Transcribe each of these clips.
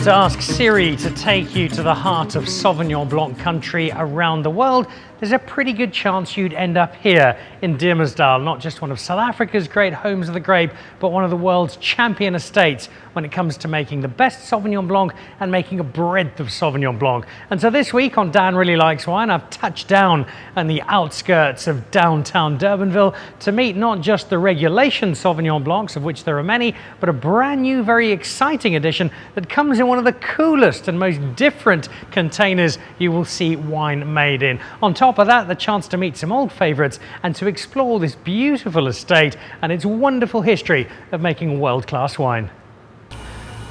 to ask Siri to take you to the heart of Sauvignon Blanc country around the world, there's a pretty good chance you'd end up here in Diemersdal, not just one of South Africa's great homes of the grape, but one of the world's champion estates when it comes to making the best Sauvignon Blanc and making a breadth of Sauvignon Blanc. And so this week on Dan Really Likes Wine, I've touched down on the outskirts of downtown Durbanville to meet not just the regulation Sauvignon Blancs, of which there are many, but a brand new, very exciting edition that comes in one of the coolest and most different containers you will see wine made in. On top of that, the chance to meet some old favourites and to explore this beautiful estate and its wonderful history of making world-class wine.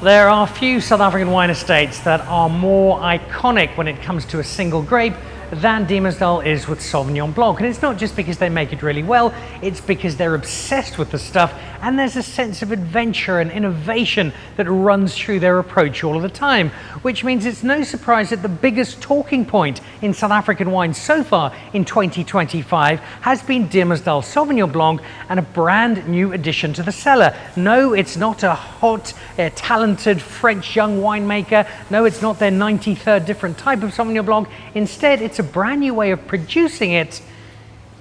There are few South African wine estates that are more iconic when it comes to a single grape than Diemersdal is with Sauvignon Blanc. And it's not just because they make it really well, it's because they're obsessed with the stuff and there's a sense of adventure and innovation that runs through their approach all of the time, which means it's no surprise that the biggest talking point in South African wine so far in 2025 has been Diemersdal Sauvignon Blanc and a brand new addition to the cellar. No, it's not a hot, talented French young winemaker. No, it's not their 93rd different type of Sauvignon Blanc. Instead, it's a brand new way of producing it.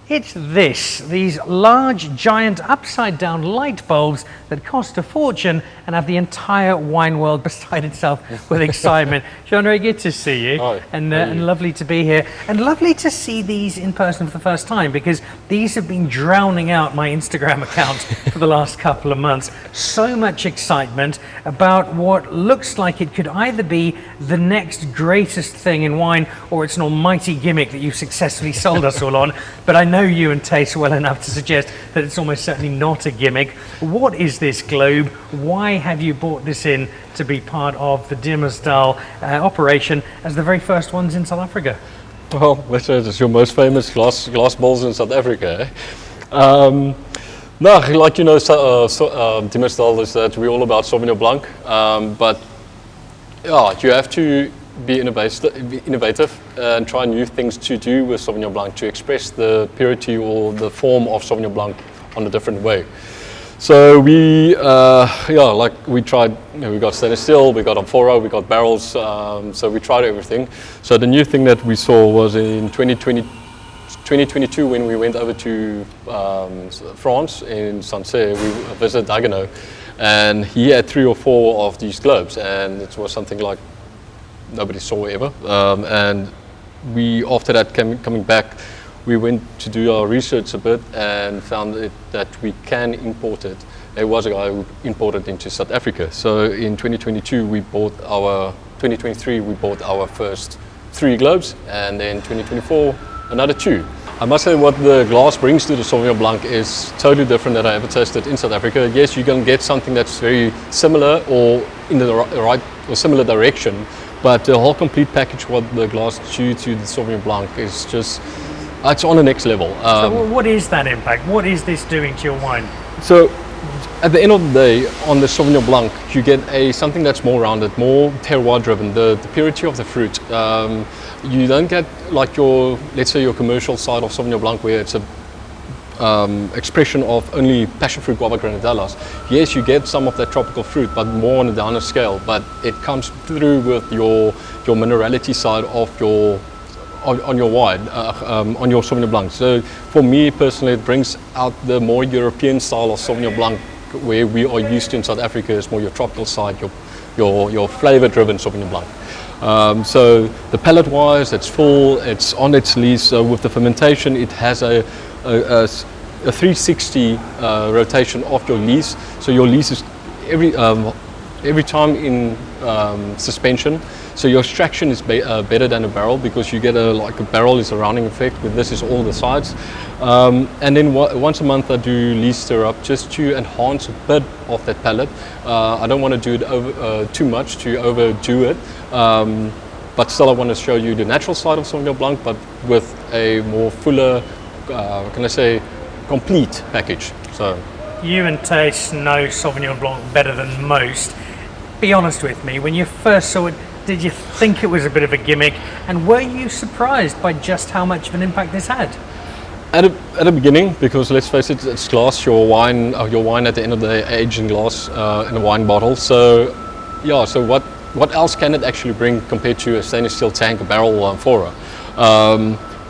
It's these large, giant, upside-down light bulbs that cost a fortune and have the entire wine world beside itself with excitement. Jean-Ray, good to see you. Hi. And lovely to be here. And lovely to see these in person for the first time, because these have been drowning out my Instagram account for the last couple of months. So much excitement about what looks like it could either be the next greatest thing in wine or it's an almighty gimmick that you've successfully sold us all on. But I know you and taste well enough to suggest that it's almost certainly not a gimmick. What is this globe? Why have you brought this in to be part of the Diemersdal operation as the very first ones in South Africa? Well, let's say it's your most famous glass bowls in South Africa. No, like you know, Diemersdal is that we're all about Sauvignon Blanc, but yeah, you have to be innovative and try new things to do with Sauvignon Blanc to express the purity or the form of Sauvignon Blanc on a different way. So we tried, we got stainless steel, we got amphora, we got barrels, so we tried everything. So the new thing that we saw was in 2022 when we went over to France in Sancerre, we visited Dagenau, and he had 3 or 4 of these globes, and it was something like nobody saw ever. And we, after that, coming back, we went to do our research a bit and found that we can import it. There was a guy who imported into South Africa. So in 2023 we bought our first 3 globes, and then 2024 another 2. I must say what the glass brings to the Sauvignon Blanc is totally different than I ever tasted in South Africa. Yes, you can get something that's very similar or in the right or similar direction, but the whole complete package what the glass do to the Sauvignon Blanc is just, it's on the next level. So what is that impact? What is this doing to your wine? So at the end of the day, on the Sauvignon Blanc, you get something that's more rounded, more terroir driven, the purity of the fruit. You don't get like let's say your commercial side of Sauvignon Blanc where it's a expression of only passion fruit guava granuladas. Yes, you get some of that tropical fruit, but more on a downer scale. But it comes through with your minerality side of on your wine, on your Sauvignon Blanc. So for me personally, it brings out the more European style of Sauvignon Blanc, where we are used to in South Africa. Is more your tropical side, your flavor-driven Sauvignon Blanc. So the palate-wise, it's full, it's on its lees. So with the fermentation, it has a 360 rotation of your lees. So your lees is every time in suspension. So your extraction is better than a barrel, because you get a barrel is a rounding effect. With this is all the sides. And then once a month I do lees stir up just to enhance a bit of that palate. I don't want to do it too much to overdo it. But still I want to show you the natural side of Sauvignon Blanc, but with a more fuller, complete package. So you and taste know Sauvignon Blanc better than most. Be honest with me, when you first saw it, did you think it was a bit of a gimmick, and were you surprised by just how much of an impact this had? At the beginning, because let's face it, it's glass. Your wine at the end of the day aged in glass in a wine bottle. So yeah, so what what else can it actually bring compared to a stainless steel tank, a barrel, amphora?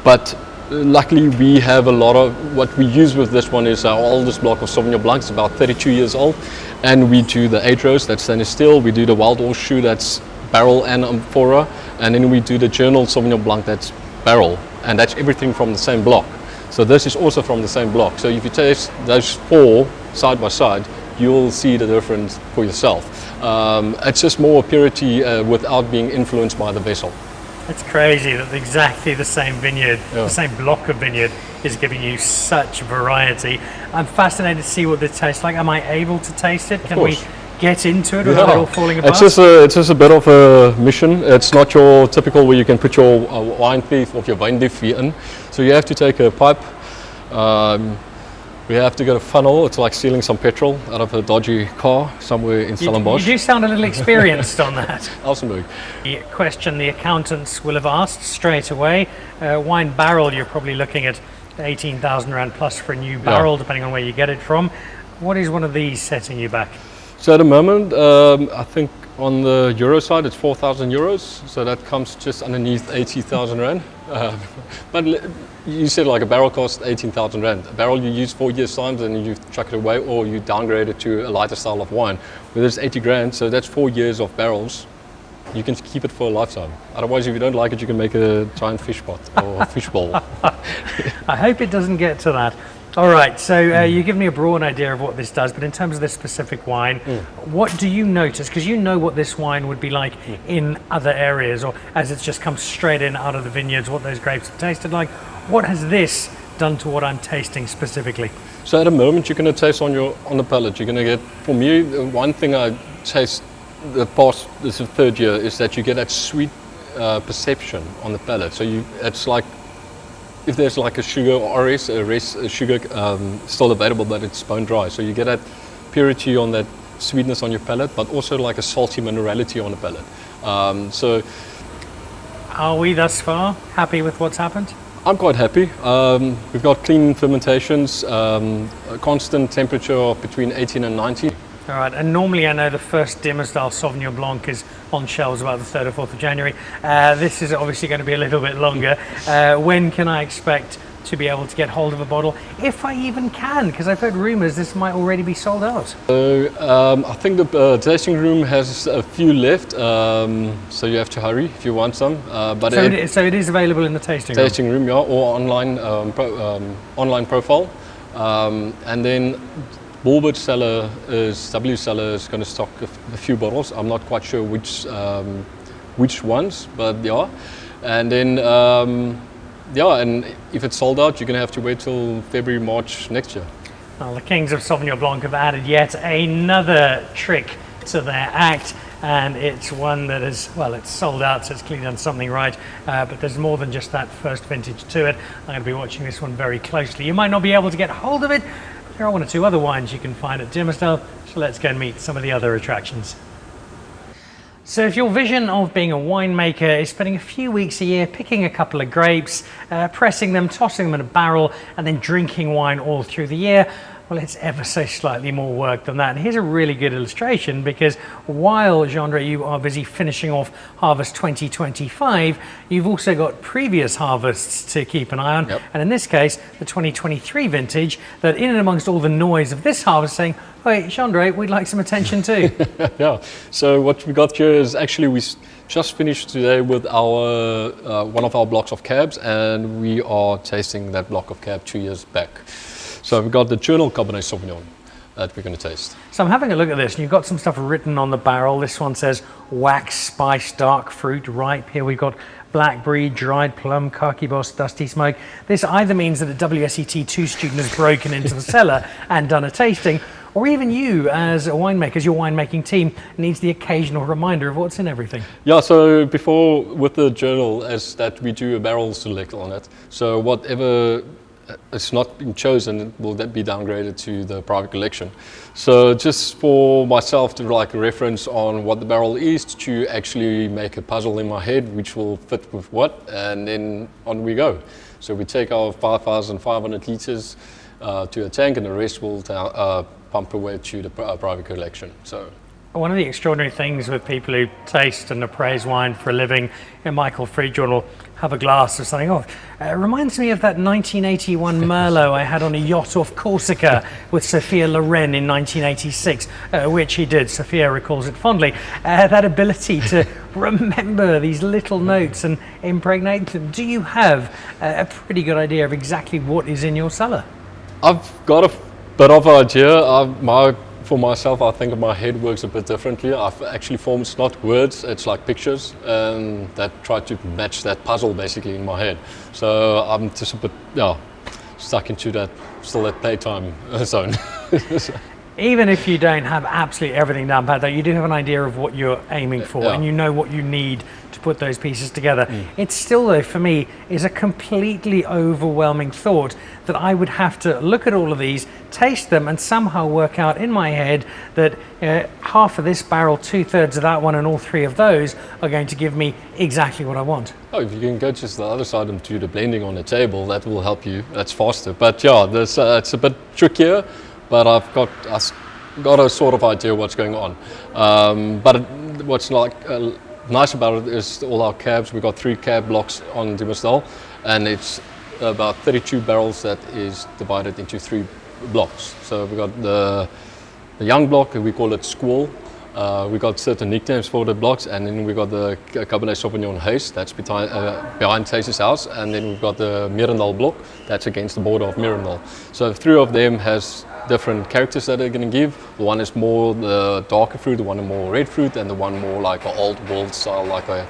But luckily we have a lot of, what we use with this one is our oldest block of Sauvignon Blanc. It's about 32 years old, and we do the 8 rows, that's stainless steel. We do the wild horseshoe, that's barrel and amphora, and then we do the journal Sauvignon Blanc, that's barrel, and that's everything from the same block. So this is also from the same block. So if you taste those 4 side by side, you'll see the difference for yourself. It's just more purity without being influenced by the vessel. It's crazy that exactly the same vineyard, the same block of vineyard, is giving you such variety. I'm fascinated to see what this tastes like. Am I able to taste it? Can we get into it without it all falling apart? It's just a bit of a mission. It's not your typical where you can put your wine thief or your wine diff in. So you have to take a pipe. We have to get a funnel. It's like stealing some petrol out of a dodgy car somewhere in Stellenbosch. You do sound a little experienced on that. Elsenburg. The question the accountants will have asked straight away. Wine barrel, you're probably looking at 18,000 Rand plus for a new barrel, depending on where you get it from. What is one of these setting you back? So at the moment, I think on the euro side, it's 4,000 euros. So that comes just underneath 80,000 Rand. But you said like a barrel costs 18,000 Rand. A barrel you use 4 years time, and you chuck it away, or you downgrade it to a lighter style of wine. Where there's 80 grand, so that's 4 years of barrels. You can keep it for a lifetime. Otherwise, if you don't like it, you can make a giant fish pot or a fish bowl. I hope it doesn't get to that. All right, so you give me a broad idea of what this does, but in terms of this specific wine, what do you notice? Because you know what this wine would be like in other areas, or as it's just come straight in out of the vineyards, what those grapes have tasted like. What has this done to what I'm tasting specifically? So at the moment, you're going to taste on the palate. You're going to get, for me, the one thing I taste this is the 3rd year, is that you get that sweet perception on the palate. So it's like, if there's like a sugar or a sugar still available, but it's bone dry. So you get that purity on that sweetness on your palate, but also like a salty minerality on the palate. So, are we thus far happy with what's happened? I'm quite happy. We've got clean fermentations, a constant temperature of between 18 and 19. All right, and normally I know the first Diemersdal Sauvignon Blanc is on shelves about the 3rd or 4th of January. This is obviously going to be a little bit longer. When can I expect to be able to get hold of a bottle, if I even can? Because I've heard rumours this might already be sold out. So I think the tasting room has a few left, so you have to hurry if you want some. But so it is available in the tasting room? Tasting room, yeah, or online, online profile. And then Bulbert Cellar W Cellar is going to stock a few bottles. I'm not quite sure which ones, but yeah. And then and if it's sold out, you're going to have to wait till February, March next year. Well, the Kings of Sauvignon Blanc have added yet another trick to their act, and it's one that is, well, it's sold out, so it's clearly done something right, but there's more than just that first vintage to it. I'm going to be watching this one very closely. You might not be able to get hold of it. There are 1 or 2 other wines you can find at Diemersdal, so let's go and meet some of the other attractions. So if your vision of being a winemaker is spending a few weeks a year picking a couple of grapes, pressing them, tossing them in a barrel, and then drinking wine all through the year, well, it's ever so slightly more work than that. And here's a really good illustration, because while, Jean-Andre, you are busy finishing off Harvest 2025, you've also got previous harvests to keep an eye on. Yep. And in this case, the 2023 vintage, that in and amongst all the noise of this harvest saying, wait, Jean-Andre, we'd like some attention too. Yeah, so what we got here is actually we just finished today with our one of our blocks of cabs, and we are tasting that block of cab 2 years back. So we've got the Journal Cabernet Sauvignon that we're going to taste. So I'm having a look at this, and you've got some stuff written on the barrel. This one says wax, spice, dark fruit, ripe. Here we've got blackberry, dried plum, khaki boss, dusty smoke. This either means that a WSET2 student has broken into the cellar and done a tasting, or even you as a winemaker, as your winemaking team, needs the occasional reminder of what's in everything. Yeah, so before with the journal is that we do a barrel select on it. So whatever it's not been chosen, will that be downgraded to the private collection. So just for myself to like a reference on what the barrel is, to actually make a puzzle in my head which will fit with what, and then on we go. So we take our 5,500 liters to a tank, and the rest will pump away to the private collection. So One of the extraordinary things with people who taste and appraise wine for a living, Michael Friedjohn will have a glass of something. Oh, it reminds me of that 1981 Merlot I had on a yacht off Corsica with Sophia Loren in 1986, which he did. Sophia recalls it fondly. That ability to remember these little notes and impregnate them. Do you have a pretty good idea of exactly what is in your cellar? I've got a bit of an idea. For myself, I think my head works a bit differently. I've actually formed, it's not words, it's like pictures, and that try to match that puzzle basically in my head. So I'm just a bit, stuck into that playtime zone. Even if you don't have absolutely everything down pat, though, you do have an idea of what you're aiming for, and you know what you need to put those pieces together. It still, though, for me, is a completely overwhelming thought that I would have to look at all of these, taste them, and somehow work out in my head that half of this barrel, 2/3 of that one, and all 3 of those are going to give me exactly what I want. Oh, if you can go just the other side and do the blending on the table, that will help you. That's faster. But yeah, it's a bit trickier. But I've got a sort of idea what's going on. But what's nice about it is all our cabs. We've got 3 cab blocks on Diemersdal, and it's about 32 barrels that is divided into 3 blocks. So we've got the young block, we call it Squall. We got certain nicknames for the blocks, and then we got the Cabernet Sauvignon Haze, that's behind Haze's house, and then we've got the Nirvana block, that's against the border of Nirvana. So 3 of them has different characters that they're going to give. The one is more the darker fruit, the one is more red fruit, and the one more like an old world style, like a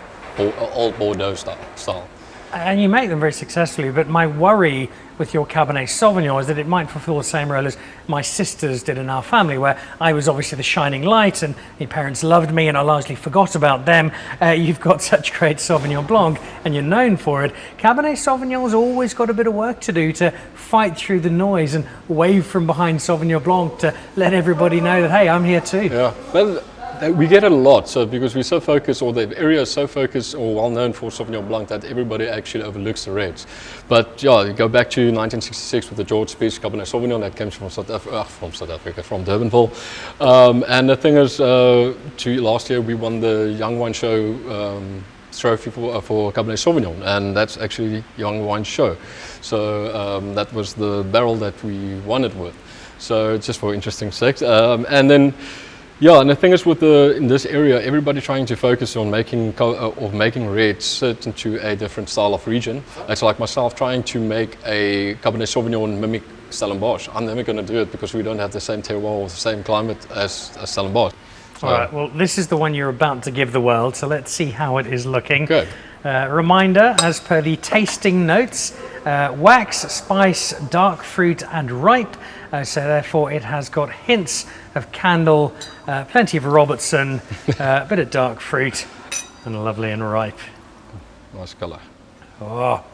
old Bordeaux style. And you make them very successfully, but my worry with your Cabernet Sauvignon is that it might fulfill the same role as my sisters did in our family, where I was obviously the shining light and my parents loved me and I largely forgot about them. You've got such great Sauvignon Blanc and you're known for it. Cabernet Sauvignon's always got a bit of work to do to fight through the noise and wave from behind Sauvignon Blanc to let everybody know that, hey, I'm here too. Yeah, well, we get it a lot, so because we're so focused, or the area is so focused or well known for Sauvignon Blanc that everybody actually overlooks the reds. But yeah, you go back to 1966 with the George Spies Cabernet Sauvignon that came from South Africa, from Durbanville. And the thing is, last year we won the Young Wine Show trophy for Cabernet Sauvignon, and that's actually Young Wine Show. So that was the barrel that we won it with. So just for interesting sake, and then. Yeah, and the thing is in this area, everybody trying to focus on making reds certain to a different style of region. It's like myself trying to make a Cabernet Sauvignon mimic Stellenbosch. I'm never going to do it because we don't have the same terroir or the same climate as Stellenbosch. All right, well, this is the one you're about to give the world, so let's see how it is looking. Good. Reminder, as per the tasting notes, wax, spice, dark fruit and ripe. So therefore it has got hints of candle, plenty of Robertson, a bit of dark fruit, and lovely and ripe. Nice colour. Oh,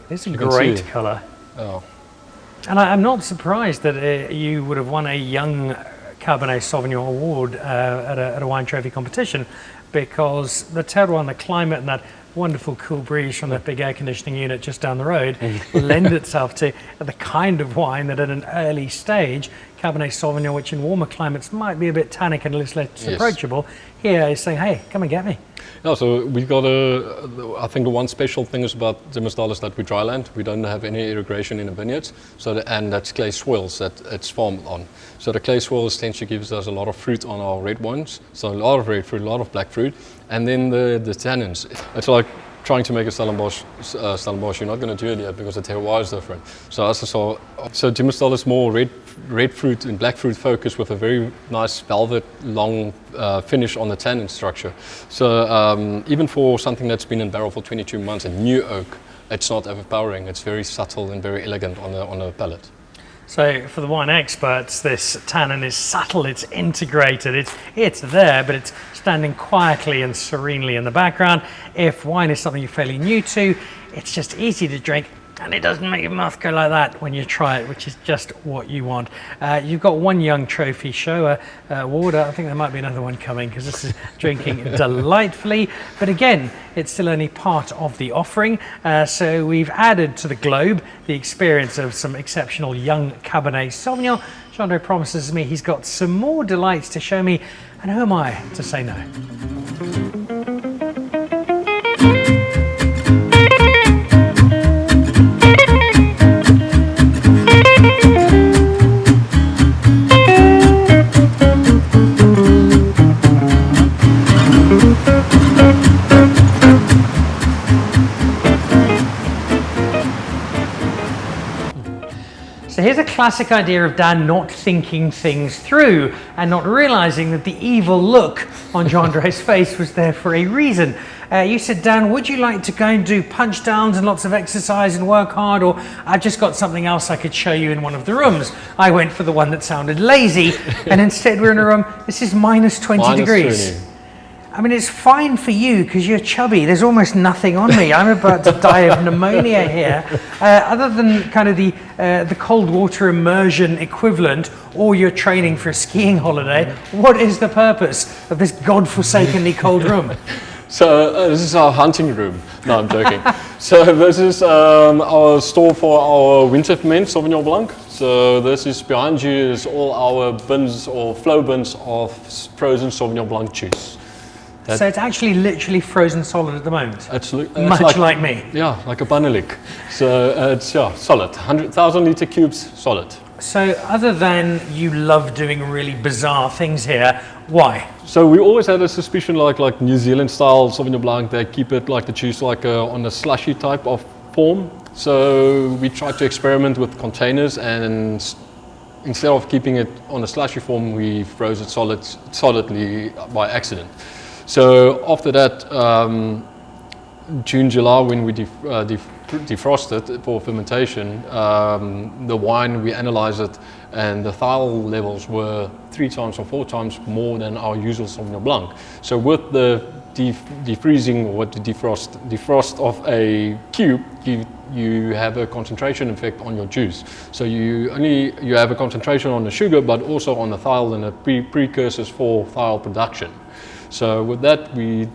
it's a great colour. Oh. And I'm not surprised that you would have won a young Cabernet Sauvignon award at a wine trophy competition, because the terroir and the climate and that wonderful cool breeze from that big air conditioning unit just down the road lend itself to the kind of wine that at an early stage, Cabernet Sauvignon, which in warmer climates might be a bit tannic and a little less approachable, here is saying, hey, come and get me. Yeah, so we've got I think the one special thing is about Diemersdal is that we dry land. We don't have any irrigation in the vineyards, and that's clay soils that it's farmed on. So the clay soil essentially gives us a lot of fruit on our red wines, so a lot of red fruit, a lot of black fruit, and then the tannins. It's like trying to make a Stellenbosch, you're not going to do it yet because the terroir is different. So Diemersdal is more red fruit and black fruit focused with a very nice velvet long finish on the tannin structure. So even for something that's been in barrel for 22 months, a new oak, it's not overpowering. It's very subtle and very elegant on the palate. So for the wine experts, this tannin is subtle, it's integrated, it's there, but it's standing quietly and serenely in the background. If wine is something you're fairly new to, it's just easy to drink, And it doesn't make your mouth go like that when you try it, which is just what you want. You've got one young trophy show, Warder. I think there might be another one coming because this is drinking delightfully. But again, it's still only part of the offering. So we've added to the globe the experience of some exceptional young Cabernet Sauvignon. Jean-Andre promises me he's got some more delights to show me. And who am I to say no? So here's a classic idea of Dan not thinking things through and not realizing that the evil look on Jean-Andre's face was there for a reason. You said, Dan, would you like to go and do punch downs and lots of exercise and work hard, or I've just got something else I could show you in one of the rooms? I went for the one that sounded lazy, and instead we're in a room, this is minus 20 degrees. 20. I mean, it's fine for you because you're chubby. There's almost nothing on me. I'm about to die of pneumonia here. Other than kind of the cold water immersion equivalent, or you're training for a skiing holiday, what is the purpose of this godforsakenly cold room? So this is our hunting room. No, I'm joking. So this is our store for our winter ferment, Sauvignon Blanc. So this is behind you is all our bins or flow bins of frozen Sauvignon Blanc juice. So it's actually literally frozen solid at the moment? Absolutely. Much like me? Yeah, like a banalik. So it's solid, 100,000 litre cubes solid. So other than you love doing really bizarre things here, why? So we always had a suspicion like New Zealand style Sauvignon Blanc, they keep it like the juice like on a slushy type of form. So we tried to experiment with containers, and instead of keeping it on a slushy form, we froze it solidly by accident. So after that, June, July, when we defrosted for fermentation, the wine, we analyzed it, and the thiol levels were 3 times or 4 times more than our usual Sauvignon Blanc. So with the defreezing or the defrost of a cube, you have a concentration effect on your juice. So you have a concentration on the sugar, but also on the thiol and the precursors for thiol production. So with that, we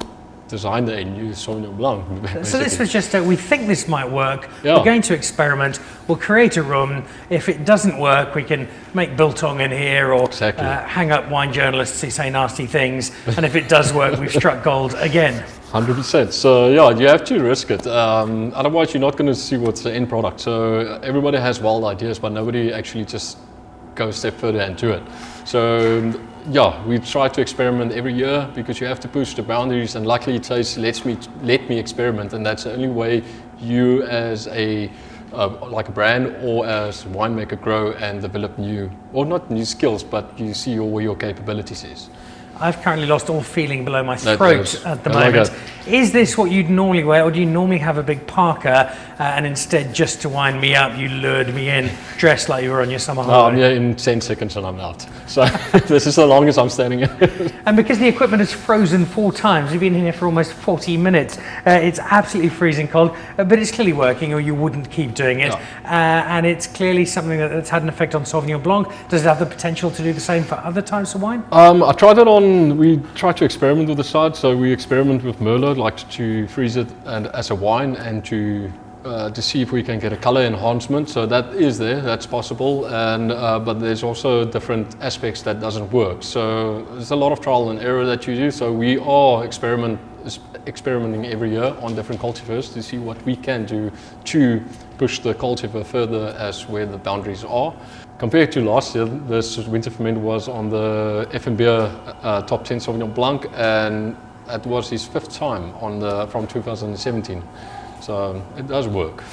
designed a new Sauvignon Blanc. Basically. So this was just we think this might work. Yeah. We're going to experiment. We'll create a room. If it doesn't work, we can make biltong in here, or exactly. Hang up wine journalists who say nasty things. And if it does work, we've struck gold again. 100%. So yeah, you have to risk it. Otherwise, you're not going to see what's the end product. So everybody has wild ideas, but nobody actually just goes a step further and do it. So yeah, we try to experiment every year because you have to push the boundaries, and luckily it says let me experiment, and that's the only way you as a like a brand or as a winemaker grow and develop new, or not new skills, but you see where your capabilities is. I've currently lost all feeling below my throat at the moment. Is this what you'd normally wear, or do you normally have a big parka and instead, just to wind me up, you lured me in dressed like you were on your summer holiday? No, I'm here in 10 seconds and I'm out. So this is the longest I'm standing in. And because the equipment is frozen 4 times, you've been in here for almost 40 minutes. It's absolutely freezing cold, but it's clearly working, or you wouldn't keep doing it. And it's clearly something that's had an effect on Sauvignon Blanc. Does it have the potential to do the same for other types of wine? I tried it on, we tried to experiment with the side. So we experiment with Merlot, like to freeze it and as a wine, and to see if we can get a color enhancement. So that is there, that's possible, and but there's also different aspects that doesn't work. So there's a lot of trial and error that you do. So we are experimenting every year on different cultivars to see what we can do to push the cultivar further as where the boundaries are. Compared to last year, this winter ferment was on the FNB top 10 Sauvignon Blanc, and it was his 5th time on from 2017. So it does work.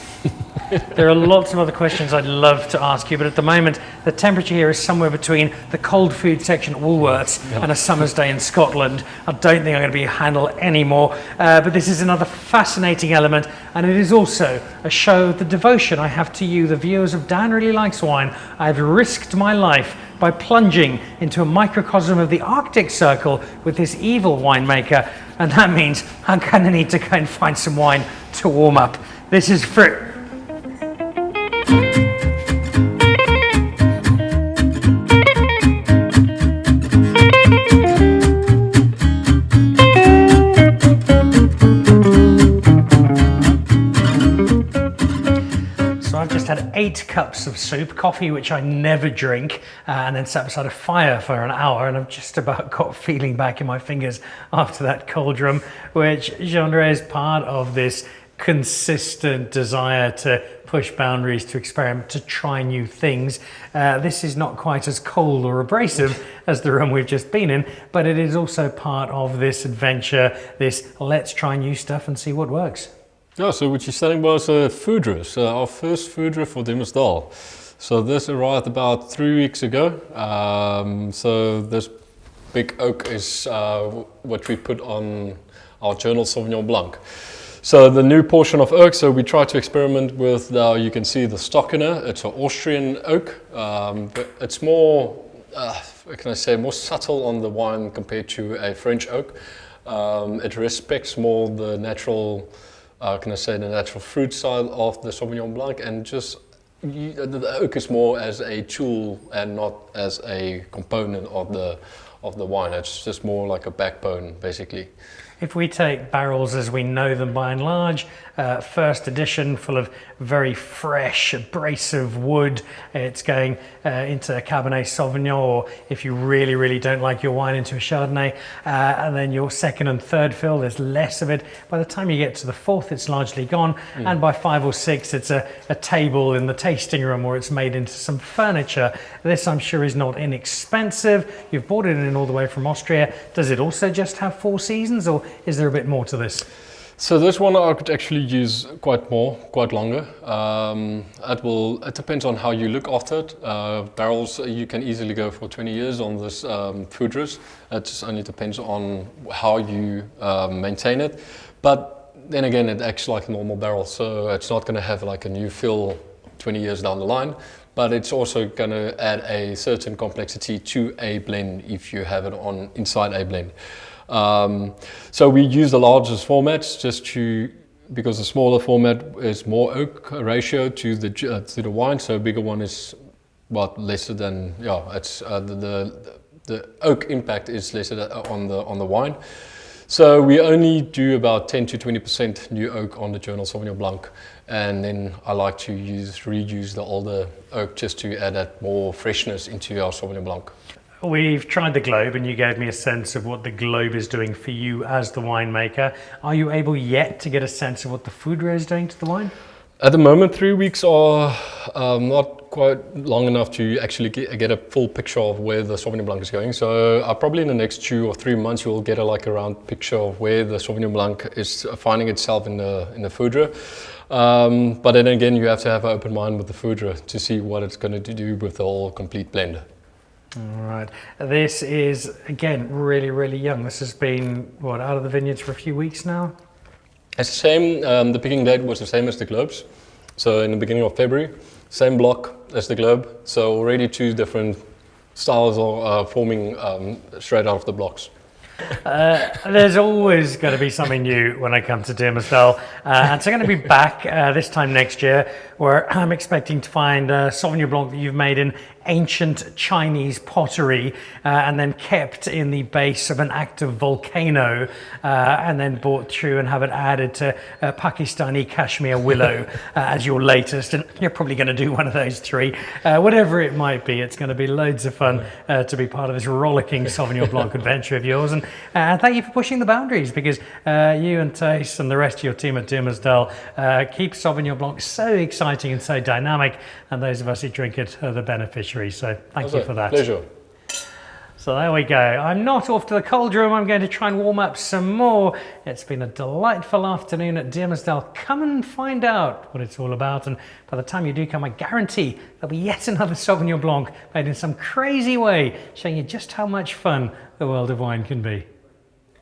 There are lots of other questions I'd love to ask you, but at the moment the temperature here is somewhere between the cold food section at Woolworths and a summer's day in Scotland. I don't think I'm going to be handle anymore, but this is another fascinating element, and it is also a show of the devotion I have to you, the viewers of Dan Really Likes Wine. I've risked my life by plunging into a microcosm of the Arctic Circle with this evil winemaker, and that means I'm going to need to go and find some wine to warm up. This is fruit. 8 cups of soup, coffee, which I never drink, and then sat beside a fire for an hour, and I've just about got feeling back in my fingers after that cauldron, which, Jean-André, is part of this consistent desire to push boundaries, to experiment, to try new things. This is not quite as cold or abrasive as the room we've just been in, but it is also part of this adventure, this let's try new stuff and see what works. Yeah, so what you're selling was foudre, so our first foudre for Diemersdal. So this arrived about 3 weeks ago. So this big oak is what we put on our Journal Sauvignon Blanc. So the new portion of oak, so we try to experiment with, you can see the stockener. It's an Austrian oak, but it's more, what can I say, more subtle on the wine compared to a French oak. It respects more the natural, can I say, the natural fruit side of the Sauvignon Blanc, and just the oak is more as a tool and not as a component of the wine. It's just more like a backbone, basically. If we take barrels as we know them by and large, first edition full of very fresh, abrasive wood, it's going into a Cabernet Sauvignon, or if you really, really don't like your wine, into a Chardonnay. And then your second and third fill, there's less of it. By the time you get to the fourth, it's largely gone. And by 5 or 6, it's a table in the tasting room, or it's made into some furniture. This, I'm sure, is not inexpensive. You've bought it in all the way from Austria. Does it also just have 4 seasons, or is there a bit more to this? So this one I could actually use quite longer. It depends on how you look after it. Barrels, you can easily go for 20 years on this foudres. It just only depends on how you maintain it. But then again, it acts like a normal barrel, so it's not going to have like a new fill 20 years down the line. But it's also going to add a certain complexity to a blend if you have it on inside a blend. So we use the largest formats because the smaller format is more oak ratio to the wine. So a bigger one is lesser than, it's the oak impact is lesser on the wine. So we only do about 10 to 20% new oak on the Journal Sauvignon Blanc, and then I like to reuse the older oak just to add that more freshness into our Sauvignon Blanc. We've tried the globe, and you gave me a sense of what the globe is doing for you as the winemaker. Are you able yet to get a sense of what the foudre is doing to the wine? At the moment, 3 weeks are not quite long enough to actually get a full picture of where the Sauvignon Blanc is going. So probably in the next 2 or 3 months, you'll get a round picture of where the Sauvignon Blanc is finding itself in the foudre. But then again, you have to have an open mind with the foudre to see what it's going to do with the whole complete blend. All right. This is, again, really, really young. This has been, out of the vineyards for a few weeks now? It's the same. The picking date was the same as the globes. So in the beginning of February, same block as the globe. So already 2 different styles are forming straight out of the blocks. There's always going to be something new when I come to Diemersdal, and so I'm going to be back this time next year, where I'm expecting to find Sauvignon Blanc that you've made in ancient Chinese pottery, and then kept in the base of an active volcano, and then brought through and have it added to Pakistani Kashmir willow as your latest. And you're probably going to do one of those 3, whatever it might be. It's going to be loads of fun to be part of this rollicking Sauvignon Blanc adventure of yours. And thank you for pushing the boundaries, because you and Tace and the rest of your team at Diemersdal keep Sauvignon Blanc so exciting and so dynamic, and those of us who drink it are the beneficiaries. So thank you for that. Pleasure. So there we go. I'm not off to the cold room. I'm going to try and warm up some more. It's been a delightful afternoon at Diemersdal. Come and find out what it's all about. And by the time you do come, I guarantee there'll be yet another Sauvignon Blanc made in some crazy way, showing you just how much fun the world of wine can be.